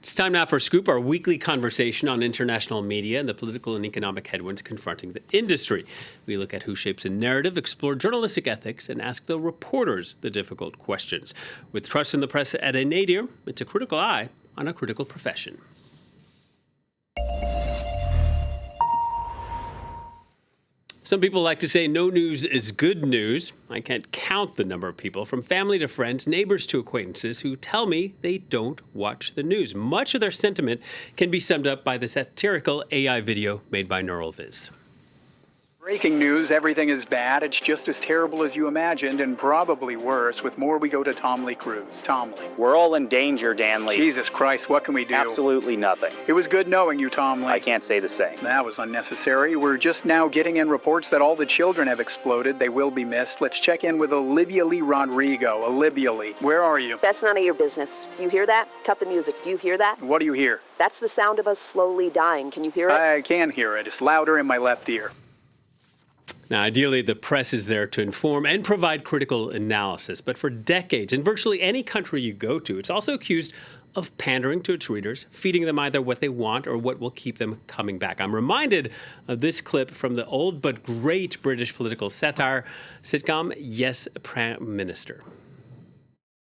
It's time now for Scoop, our weekly conversation on international media and the political and economic headwinds confronting the industry. We look at who shapes a narrative, explore journalistic ethics, and ask the reporters the difficult questions. With trust in the press at a nadir, it's a critical eye on a critical profession. Some people like to say no news is good news. I can't count the number of people, from family to friends, neighbors to acquaintances, who tell me they don't watch the news. Much of their sentiment can be summed up by the satirical AI video made by NeuralViz. Breaking news, everything is bad. It's just as terrible as you imagined, and probably worse. With more, we go to Tom Lee Cruz. Tom Lee. We're all in danger, Dan Lee. Jesus Christ, what can we do? Absolutely nothing. It was good knowing you, Tom Lee. I can't say the same. That was unnecessary. We're just now getting in reports that all the children have exploded. They will be missed. Let's check in with Olivia Lee Rodrigo. Olivia Lee, where are you? That's none of your business. Do you hear that? Cut the music. Do you hear that? What do you hear? That's the sound of us slowly dying. Can you hear it? I can hear it. It's louder in my left ear. Now, ideally, the press is there to inform and provide critical analysis. But for decades, in virtually any country you go to, it's also accused of pandering to its readers, feeding them either what they want or what will keep them coming back. I'm reminded of this clip from the old but great British political satire sitcom, Yes, Prime Minister.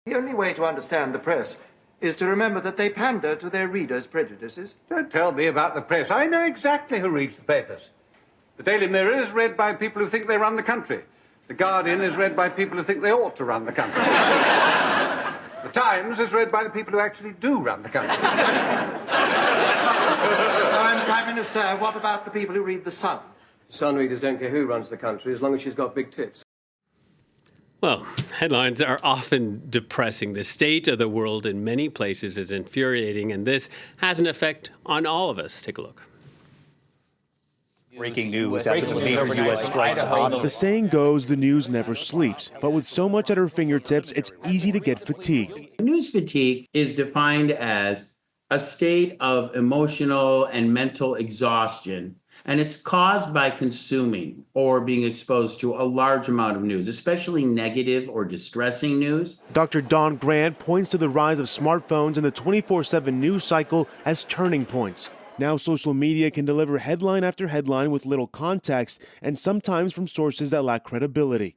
The only way to understand the press is to remember that they pander to their readers' prejudices. Don't tell me about the press. I know exactly who reads the papers. The Daily Mirror is read by people who think they run the country. The Guardian is read by people who think they ought to run the country. The Times is read by the people who actually do run the country. Prime Minister, what about the people who read The Sun? Sun readers don't care who runs the country as long as she's got big tits. Well, headlines are often depressing. The state of the world in many places is infuriating, and this has an effect on all of us. Take a look. Breaking news after the major U.S. strikes. The saying goes, the news never sleeps. But with so much at our fingertips, it's easy to get fatigued. News fatigue is defined as a state of emotional and mental exhaustion, and it's caused by consuming or being exposed to a large amount of news, especially negative or distressing news. Dr. Don Grant points to the rise of smartphones and the 24/7 news cycle as turning points. Now social media can deliver headline after headline with little context and sometimes from sources that lack credibility.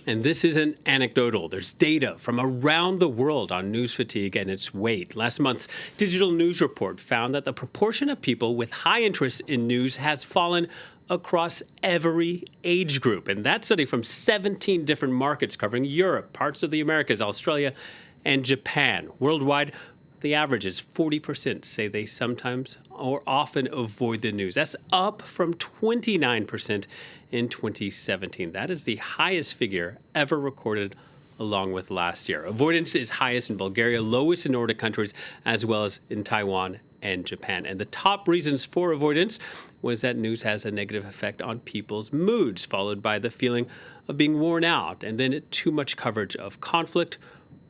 And this isn't anecdotal. There's data from around the world on news fatigue and its weight. Last month's Digital News Report found that the proportion of people with high interest in news has fallen across every age group. And that study from 17 different markets covering Europe, parts of the Americas, Australia, and Japan. Worldwide, the average is 40% say they sometimes or often avoid the news. That's up from 29% in 2017. That is the highest figure ever recorded, along with last year. Avoidance is highest in Bulgaria, lowest in Nordic countries, as well as in Taiwan and Japan. And the top reasons for avoidance was that news has a negative effect on people's moods, followed by the feeling of being worn out, and then too much coverage of conflict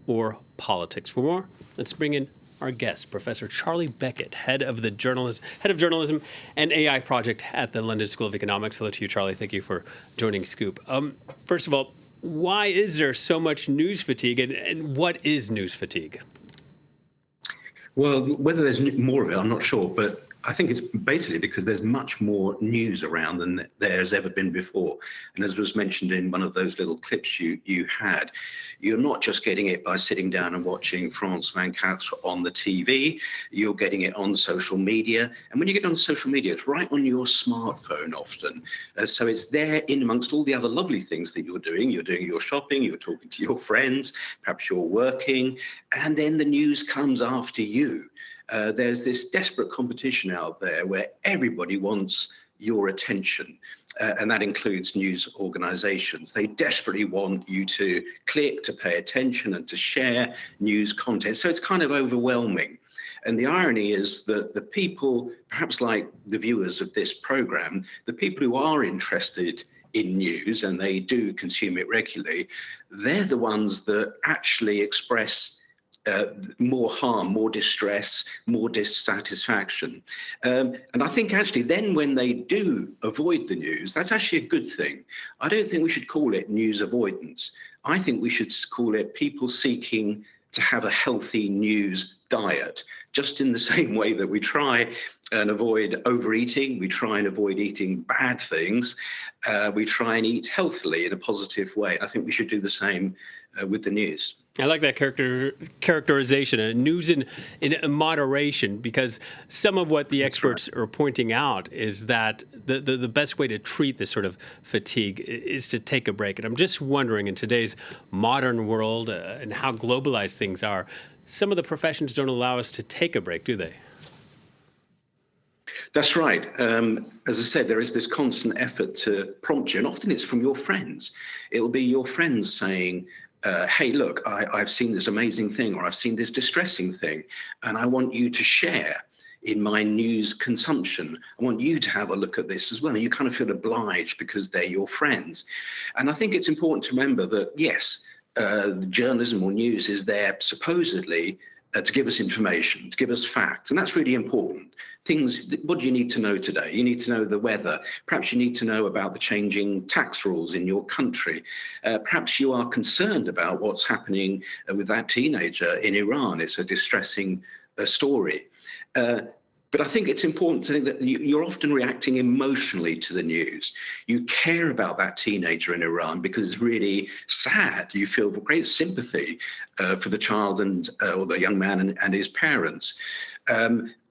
or politics. For more, let's bring in our guest, Professor Charlie Beckett, head of journalism and AI project at the London School of Economics. Hello to you, Charlie. Thank you for joining Scoop. First of all, why is there so much news fatigue, and what is news fatigue? Well, whether there's more of it, I'm not sure, but I think it's basically because there's much more news around than there's ever been before. And as was mentioned in one of those little clips you had, you're not just getting it by sitting down and watching France 24 on the TV, you're getting it on social media. And when you get on social media, it's right on your smartphone often. So it's there in amongst all the other lovely things that you're doing. You're doing your shopping, you're talking to your friends, perhaps you're working, and then the news comes after you. There's this desperate competition out there where everybody wants your attention, and that includes news organizations. They desperately want you to click, to pay attention, and to share news content. So it's kind of overwhelming. And the irony is that the people, perhaps like the viewers of this program, the people who are interested in news, and they do consume it regularly, they're the ones that actually express more harm, more distress, more dissatisfaction. And I think actually then when they do avoid the news, that's actually a good thing. I don't think we should call it news avoidance. I think we should call it people seeking to have a healthy news diet, just in the same way that we try and avoid overeating, we try and avoid eating bad things, we try and eat healthily in a positive way. I think we should do the same with the news. I like that characterization, news in moderation, because some of what the experts are pointing out is that the best way to treat this sort of fatigue is to take a break. And I'm just wondering, in today's modern world and how globalized things are, some of the professions don't allow us to take a break, do they? That's right. As I said, there is this constant effort to prompt you, and often it's from your friends. It'll be your friends saying, hey, look, I've seen this amazing thing, or I've seen this distressing thing, and I want you to share in my news consumption. I want you to have a look at this as well. And you kind of feel obliged because they're your friends. And I think it's important to remember that, yes, journalism or news is there supposedly to give us information, to give us facts. And that's really important. Things, what do you need to know today? You need to know the weather. Perhaps you need to know about the changing tax rules in your country. Perhaps you are concerned about what's happening with that teenager in Iran. It's a distressing story. But I think it's important to think that you're often reacting emotionally to the news. You care about that teenager in Iran because it's really sad. You feel great sympathy for the child and or the young man and his parents.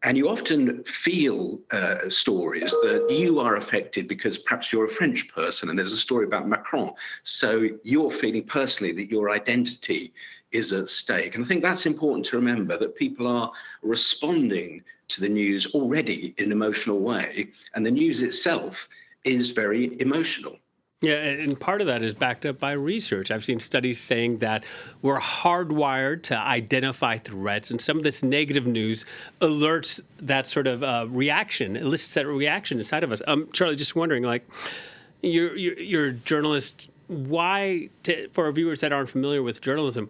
And you often feel stories that you are affected because perhaps you're a French person and there's a story about Macron. So you're feeling personally that your identity is at stake. And I think that's important to remember, that people are responding to the news already in an emotional way. And the news itself is very emotional. Yeah, and part of that is backed up by research. I've seen studies saying that we're hardwired to identify threats, and some of this negative news alerts that sort of reaction, elicits that reaction inside of us. Charlie, just wondering, like, you're a journalist. Why, for our viewers that aren't familiar with journalism,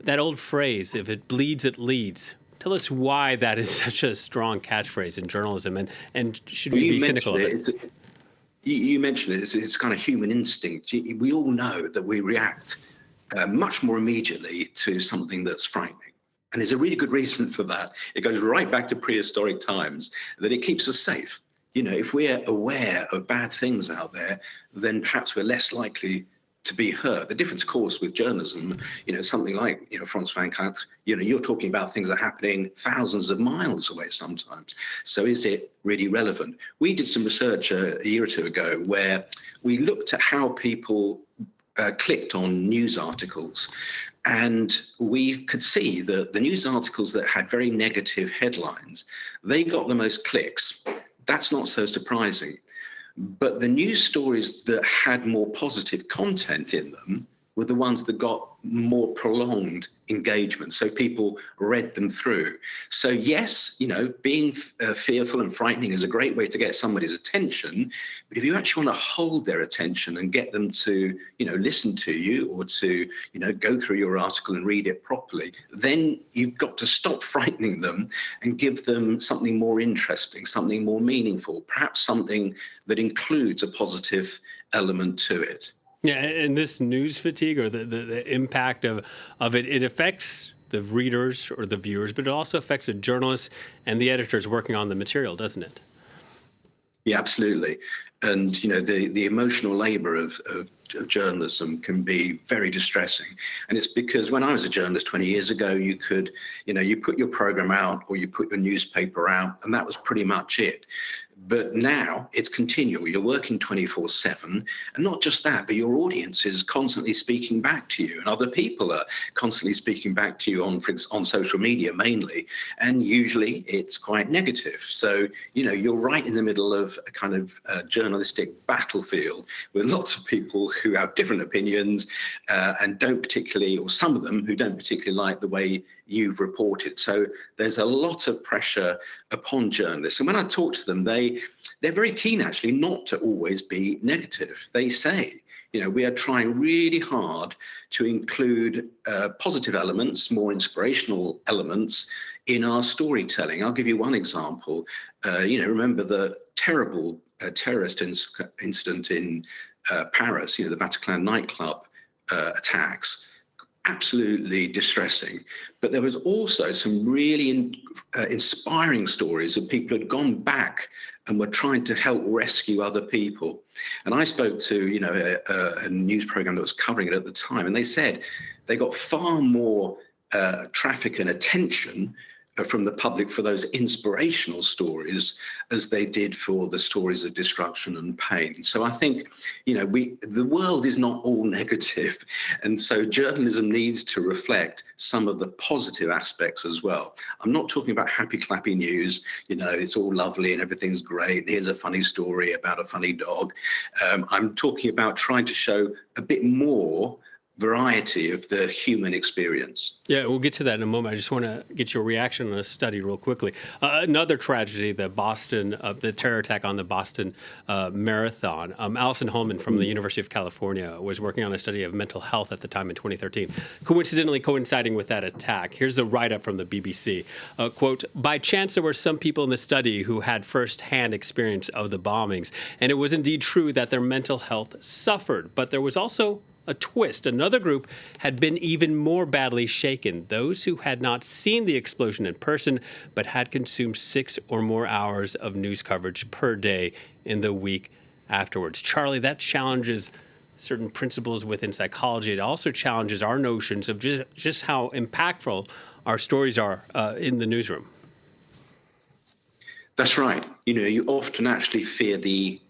that old phrase, if it bleeds, it leads. Tell us why that is such a strong catchphrase in journalism, and should we be cynical of it? You mentioned it, it's kind of human instinct. We all know that we react much more immediately to something that's frightening. And there's a really good reason for that. It goes right back to prehistoric times, that it keeps us safe. You know, if we're aware of bad things out there, then perhaps we're less likely to be hurt. The difference, of course, with journalism, you know, something like, you know, Frans van Kant, you know, you're talking about things that are happening thousands of miles away sometimes. So is it really relevant? We did some research a year or two ago where we looked at how people clicked on news articles, and we could see that the news articles that had very negative headlines, they got the most clicks. That's not so surprising. But the news stories that had more positive content in them were the ones that got more prolonged engagement. So people read them through. So yes, you know, being fearful and frightening is a great way to get somebody's attention. But if you actually want to hold their attention and get them to, you know, listen to you, or to, you know, go through your article and read it properly, then you've got to stop frightening them and give them something more interesting, something more meaningful, perhaps something that includes a positive element to it. Yeah, and this news fatigue, or the impact of it, it affects the readers or the viewers, but it also affects the journalists and the editors working on the material, doesn't it? Yeah, absolutely. And, you know, the emotional labor of journalism can be very distressing. And it's because when I was a journalist 20 years ago, you could, you know, you put your program out or you put your newspaper out, and that was pretty much it. But now it's continual. You're working 24/7, and not just that, but your audience is constantly speaking back to you, and other people are constantly speaking back to you on social media mainly, and usually it's quite negative. So, you know, you're right in the middle of a kind of journalistic battlefield with lots of people who have different opinions and don't particularly, or some of them who don't particularly like the way you've reported. So there's a lot of pressure upon journalists. And when I talk to them, they're very keen actually not to always be negative. They say, you know, we are trying really hard to include positive elements, more inspirational elements in our storytelling. I'll give you one example. You know, remember the terrible terrorist incident in Paris, you know, the Bataclan nightclub attacks. absolutely distressing. But there was also some really inspiring stories of people who had gone back and were trying to help rescue other people. And I spoke to, a news program that was covering it at the time, and they said they got far more traffic and attention from the public for those inspirational stories as they did for the stories of destruction and pain. So I think, the world is not all negative. And so journalism needs to reflect some of the positive aspects as well. I'm not talking about happy clappy news, it's all lovely and everything's great. And here's a funny story about a funny dog. I'm talking about trying to show a bit more variety of the human experience. Yeah, we'll get to that in a moment. I just want to get your reaction on a study real quickly. Another tragedy, the terror attack on the Boston Marathon. Allison Holman from the University of California was working on a study of mental health at the time in 2013, coincidentally coinciding with that attack. Here's the write-up from the BBC. Quote, by chance, there were some people in the study who had first-hand experience of the bombings, and it was indeed true that their mental health suffered, but there was also a twist. Another group had been even more badly shaken, those who had not seen the explosion in person, but had consumed 6 or more hours of news coverage per day in the week afterwards. Charlie, that challenges certain principles within psychology. It also challenges our notions of just how impactful our stories are in the newsroom. That's right. You often actually fear the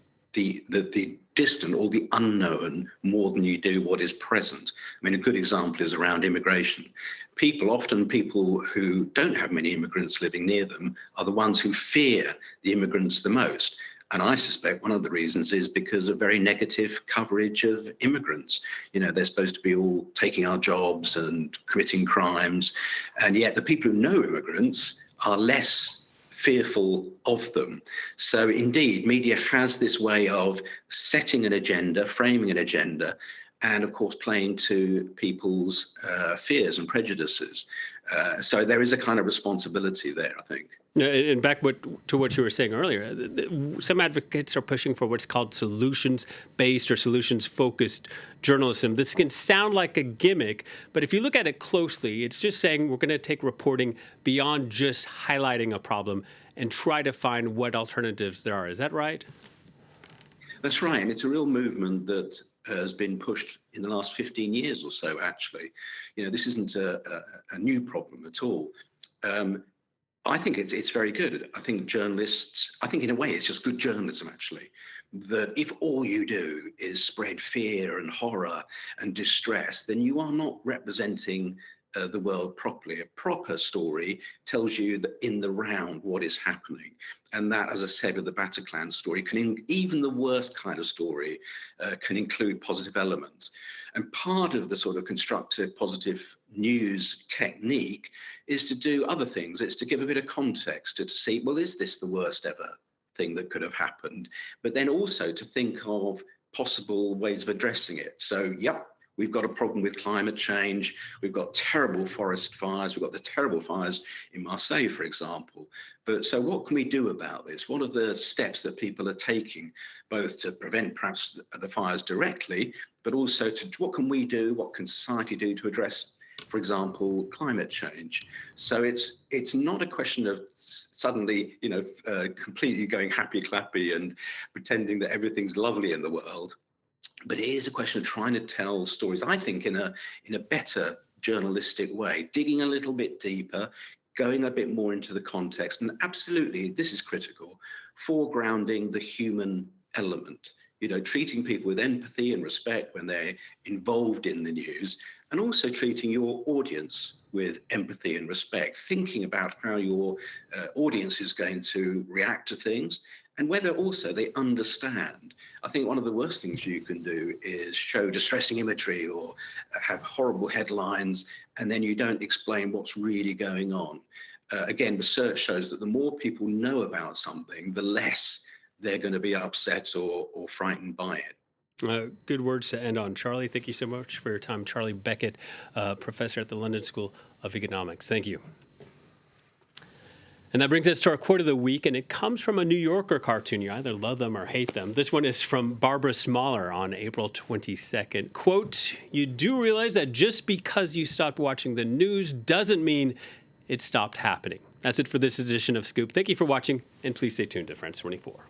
distant or the unknown more than you do what is present. I mean, a good example is around immigration. People who don't have many immigrants living near them are the ones who fear the immigrants the most. And I suspect one of the reasons is because of very negative coverage of immigrants. They're supposed to be all taking our jobs and committing crimes. And yet the people who know immigrants are less fearful of them. So indeed, media has this way of setting an agenda, framing an agenda, and of course playing to people's fears and prejudices. So there is a kind of responsibility there, I think. And back to what you were saying earlier, some advocates are pushing for what's called solutions-based or solutions-focused journalism. This can sound like a gimmick, but if you look at it closely, it's just saying we're going to take reporting beyond just highlighting a problem and try to find what alternatives there are. Is that right? That's right, and it's a real movement that has been pushed in the last 15 years or so, actually. This isn't a new problem at all. I think it's very good. I think in a way, it's just good journalism, actually, that if all you do is spread fear and horror and distress, then you are not representing the world properly. A proper story tells you that in the round what is happening. And that, as I said, with the Bataclan story, even the worst kind of story can include positive elements. And part of the sort of constructive, positive news technique is to do other things. It's to give a bit of context, to see, well, is this the worst ever thing that could have happened? But then also to think of possible ways of addressing it. So, yep, we've got a problem with climate change. We've got terrible forest fires. We've got the terrible fires in Marseille, for example. But so what can we do about this? What are the steps that people are taking, both to prevent perhaps the fires directly, but also to what can we do, what can society do to address, for example, climate change? So it's not a question of suddenly, completely going happy clappy and pretending that everything's lovely in the world. But it is a question of trying to tell stories, I think, in a better journalistic way, digging a little bit deeper, going a bit more into the context. And absolutely, this is critical, foregrounding the human element, treating people with empathy and respect when they're involved in the news, and also treating your audience with empathy and respect, thinking about how your audience is going to react to things, and whether also they understand. I think one of the worst things you can do is show distressing imagery or have horrible headlines, and then you don't explain what's really going on. Again, research shows that the more people know about something, the less they're going to be upset or frightened by it. Good words to end on. Charlie, thank you so much for your time. Charlie Beckett, professor at the London School of Economics. Thank you. And that brings us to our quote of the week, and it comes from a New Yorker cartoon. You either love them or hate them. This one is from Barbara Smaller on April 22nd. Quote, "You do realize that just because you stopped watching the news doesn't mean it stopped happening." That's it for this edition of Scoop. Thank you for watching, and please stay tuned to France 24.